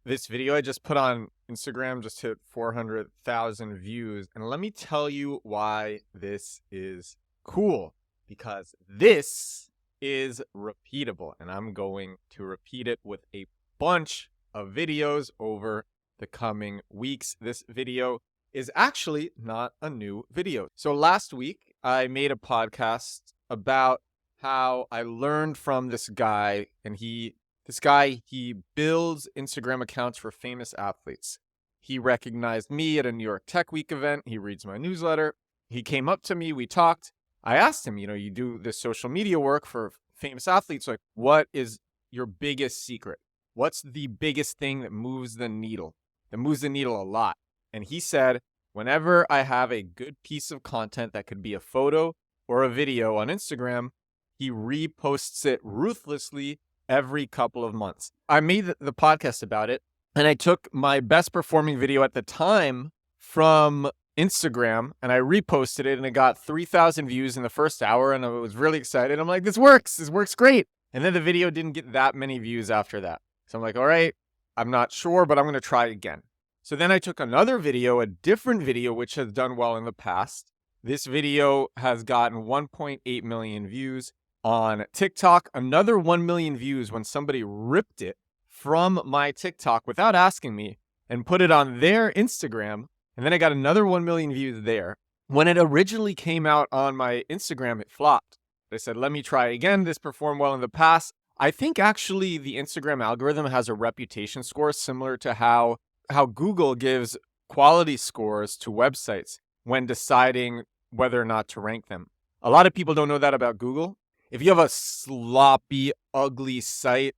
This video I just put on Instagram just hit 400,000 views. And let me tell you why this is cool. Because this is repeatable. And I'm going to repeat it with a bunch of videos over the coming weeks. This video is actually not a new video. So last week, I made a podcast about how I learned from this guy, and he builds Instagram accounts for famous athletes. He recognized me at a New York Tech Week event. He reads my newsletter. He came up to me. We talked. I asked him, you do this social media work for famous athletes. Like, what is your biggest secret? What's the biggest thing that moves the needle? That moves the needle a lot. And he said, whenever I have a good piece of content that could be a photo or a video on Instagram, he reposts it ruthlessly every couple of months. I made the podcast about it, and I took my best performing video at the time from Instagram, and I reposted it, and it got 3,000 views in the first hour, and I was really excited. I'm like, this works great. And then the video didn't get that many views after that. So I'm like, all right, I'm not sure, but I'm going to try again. So then I took another video, a different video, which has done well in the past. This video has gotten 1.8 million views on TikTok, another 1 million views when somebody ripped it from my TikTok without asking me and put it on their Instagram. And then I got another 1 million views there. When it originally came out on my Instagram, it flopped. I said, let me try again. This performed well in the past. I think actually the Instagram algorithm has a reputation score similar to how Google gives quality scores to websites when deciding whether or not to rank them. A lot of people don't know that about Google. If you have a sloppy, ugly site,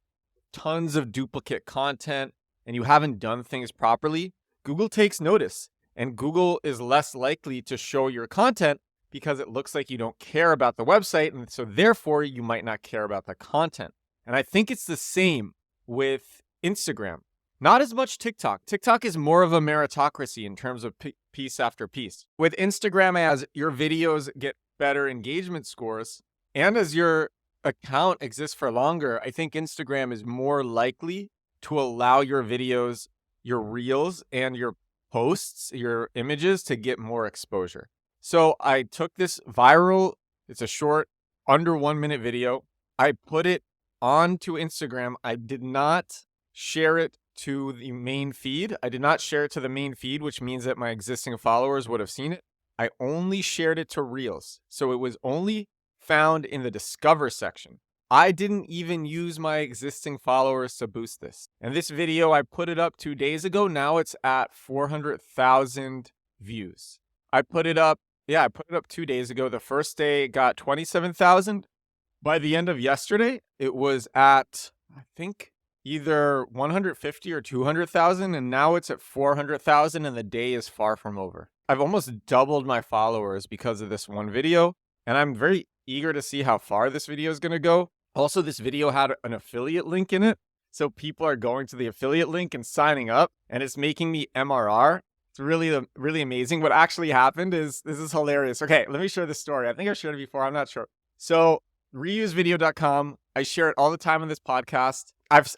tons of duplicate content, and you haven't done things properly, Google takes notice. And Google is less likely to show your content because it looks like you don't care about the website. And so therefore, you might not care about the content. And I think it's the same with Instagram. Not as much TikTok. TikTok is more of a meritocracy in terms of piece after piece. With Instagram, as your videos get better engagement scores, and as your account exists for longer, I think Instagram is more likely to allow your videos, your reels, and your posts, your images to get more exposure. So I took this viral, it's a short, under 1 minute video. I put it onto Instagram. I did not share it to the main feed. I did not share it to the main feed, which means that my existing followers would have seen it. I only shared it to Reels. So it was only found in the Discover section. I didn't even use my existing followers to boost this. And this video, I put it up 2 days ago. Now it's at 400,000 views. I put it up 2 days ago. The first day it got 27,000. By the end of yesterday, it was at, I think, either 150 or 200,000, and now it's at 400,000, and the day is far from over. I've almost doubled my followers because of this one video, and I'm very eager to see how far this video is going to go. Also, this video had an affiliate link in it, so people are going to the affiliate link and signing up, and it's making me MRR. It's really amazing. What actually happened is, this is hilarious. Okay, let me share this story. I think I've shared it before. I'm not sure. So reusevideo.com, I share it all the time on this podcast. I've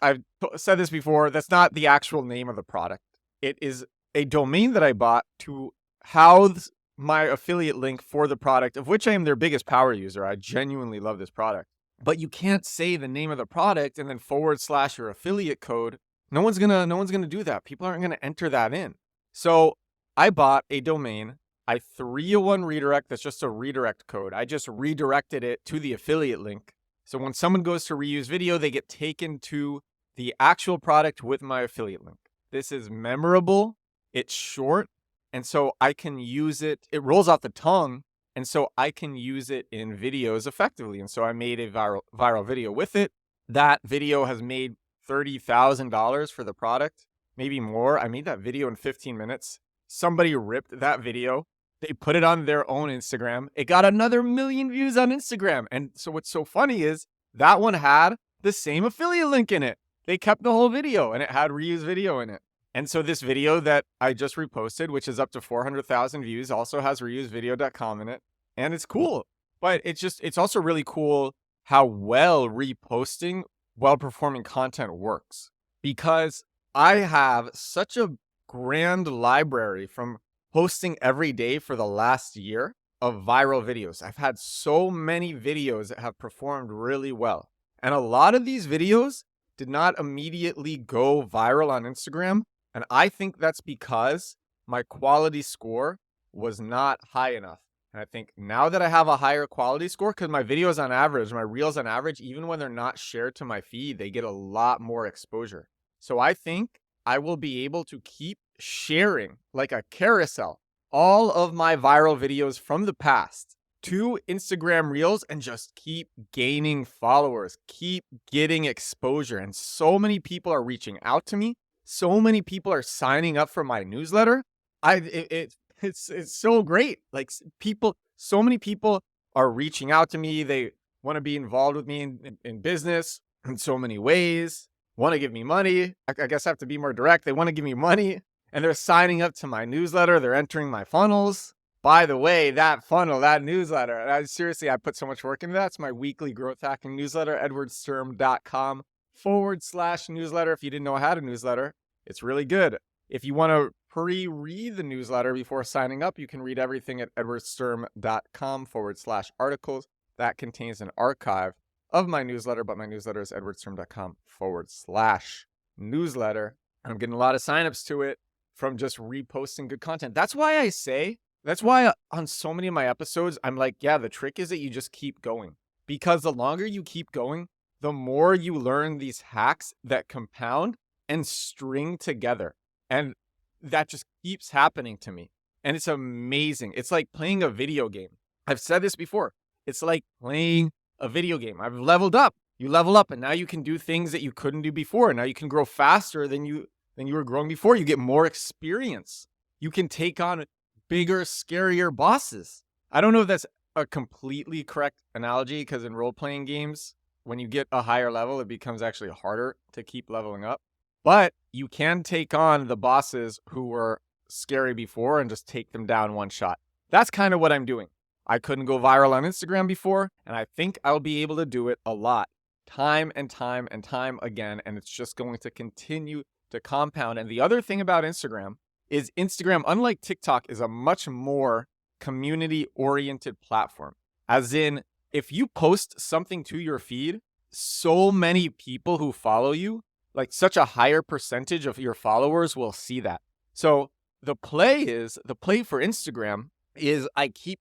said this before. That's not the actual name of the product. It is a domain that I bought to house my affiliate link for the product, of which I am their biggest power user. I genuinely love this product. But you can't say the name of the product and then / your affiliate code. No one's gonna do that. People aren't gonna enter that in. So I bought a domain. I 301 redirect. That's just a redirect code. I just redirected it to the affiliate link. So when someone goes to Reuse Video, they get taken to the actual product with my affiliate link. This is memorable. It's short. And so I can use it. It rolls off the tongue. And so I can use it in videos effectively. And so I made a viral video with it. That video has made $30,000 for the product, maybe more. I made that video in 15 minutes. Somebody ripped that video. They put it on their own Instagram. It got another 1 million views on Instagram. And so what's so funny is that one had the same affiliate link in it. They kept the whole video and it had Reuse Video in it. And so this video that I just reposted, which is up to 400,000 views, also has reusevideo.com in it. And it's cool. But it's also really cool how well reposting well-performing content works. Because I have such a grand library from posting every day for the last year of viral videos. I've had so many videos that have performed really well. And a lot of these videos did not immediately go viral on Instagram. And I think that's because my quality score was not high enough. And I think now that I have a higher quality score, because my videos on average, my reels on average, even when they're not shared to my feed, they get a lot more exposure. So I think I will be able to keep sharing like a carousel all of my viral videos from the past to Instagram Reels and just keep gaining followers, keep getting exposure. And so many people are reaching out to me. So many people are signing up for my newsletter. It's so great. Like so many people are reaching out to me. They want to be involved with me in business in so many ways, want to give me money. I guess I have to be more direct. They want to give me money and they're signing up to my newsletter. They're entering my funnels. By the way, that funnel, that newsletter, I put so much work into that. It's my weekly growth hacking newsletter, edwardsturm.com/newsletter. If you didn't know I had a newsletter, it's really good. If you want to pre-read the newsletter before signing up, you can read everything at edwardsturm.com/articles. That contains an archive of my newsletter, but my newsletter is edwardsturm.com/newsletter. I'm getting a lot of signups to it from just reposting good content. That's why on so many of my episodes, I'm like, yeah, the trick is that you just keep going. Because the longer you keep going, the more you learn these hacks that compound and string together. And that just keeps happening to me. And it's amazing. It's like playing a video game. I've said this before. It's like playing a video game. I've leveled up. You level up and now you can do things that you couldn't do before. Now you can grow faster than you were growing before. You get more experience. You can take on bigger, scarier bosses. I don't know if that's a completely correct analogy, because in role-playing games, when you get a higher level, it becomes actually harder to keep leveling up. But you can take on the bosses who were scary before and just take them down one shot. That's kind of what I'm doing. I couldn't go viral on Instagram before, and I think I'll be able to do it a lot, time and time and time again, and it's just going to continue to compound. And the other thing about Instagram is Instagram, unlike TikTok, is a much more community-oriented platform. As in, if you post something to your feed, so many people who follow you, like such a higher percentage of your followers will see that. So the play for Instagram is I keep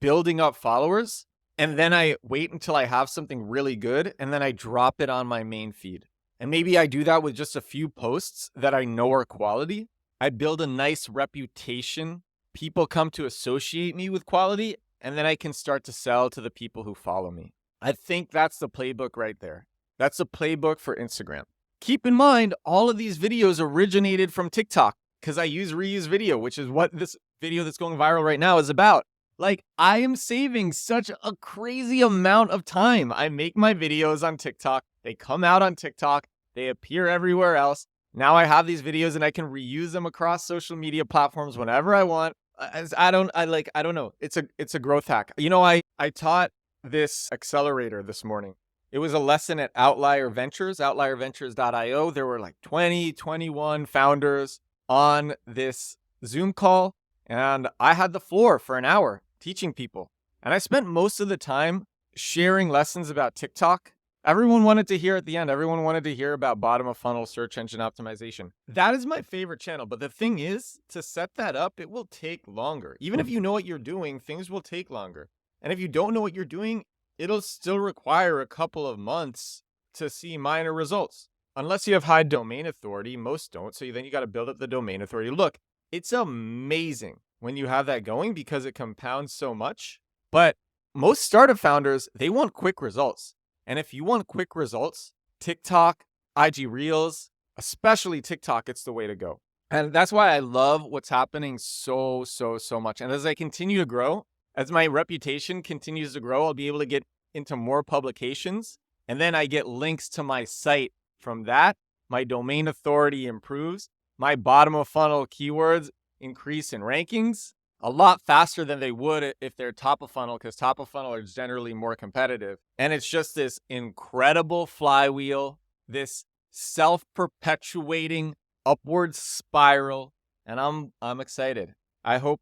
building up followers, and then I wait until I have something really good, and then I drop it on my main feed. And maybe I do that with just a few posts that I know are quality. I build a nice reputation. People come to associate me with quality, and then I can start to sell to the people who follow me. I think that's the playbook right there. That's the playbook for Instagram. Keep in mind, all of these videos originated from TikTok because I use reuse video, which is what this video that's going viral right now is about. Like, I am saving such a crazy amount of time. I make my videos on TikTok. They come out on TikTok. They appear everywhere else. Now I have these videos and I can reuse them across social media platforms whenever I want. I don't know. It's a growth hack. You know, I taught this accelerator this morning. It was a lesson at Outlier Ventures, outlierventures.io. There were like 21 founders on this Zoom call, and I had the floor for an hour teaching people. And I spent most of the time sharing lessons about TikTok. Everyone wanted to hear at the end. Everyone wanted to hear about bottom of funnel search engine optimization. That is my favorite channel. But the thing is, to set that up, it will take longer. Even if you know what you're doing, things will take longer. And if you don't know what you're doing, it'll still require a couple of months to see minor results. Unless you have high domain authority, most don't. So then you got to build up the domain authority. Look, it's amazing when you have that going because it compounds so much. But most startup founders, they want quick results. And if you want quick results, TikTok, IG Reels, especially TikTok, it's the way to go. And that's why I love what's happening so much. And as I continue to grow, as my reputation continues to grow, I'll be able to get into more publications. And then I get links to my site from that. My domain authority improves. My bottom of funnel keywords increase in rankings a lot faster than they would if they're top of funnel, because top of funnel are generally more competitive. And it's just this incredible flywheel, this self-perpetuating upward spiral, and I'm excited. I hope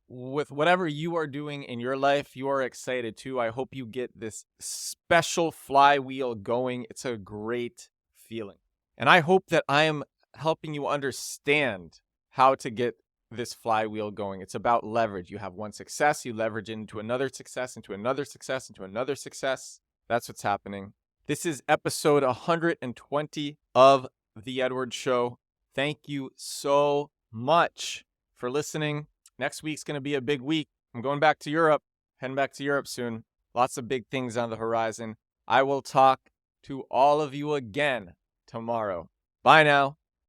with whatever you are doing in your life, you are excited too. I hope you get this special flywheel going. It's a great feeling. And I hope that I am helping you understand how to get this flywheel going. It's about leverage. You have one success, you leverage into another success, into another success, into another success. That's what's happening. This is episode 120 of The Edward Show. Thank you so much for listening. Next week's going to be a big week. I'm going back to Europe, heading back to Europe soon. Lots of big things on the horizon. I will talk to all of you again tomorrow. Bye now.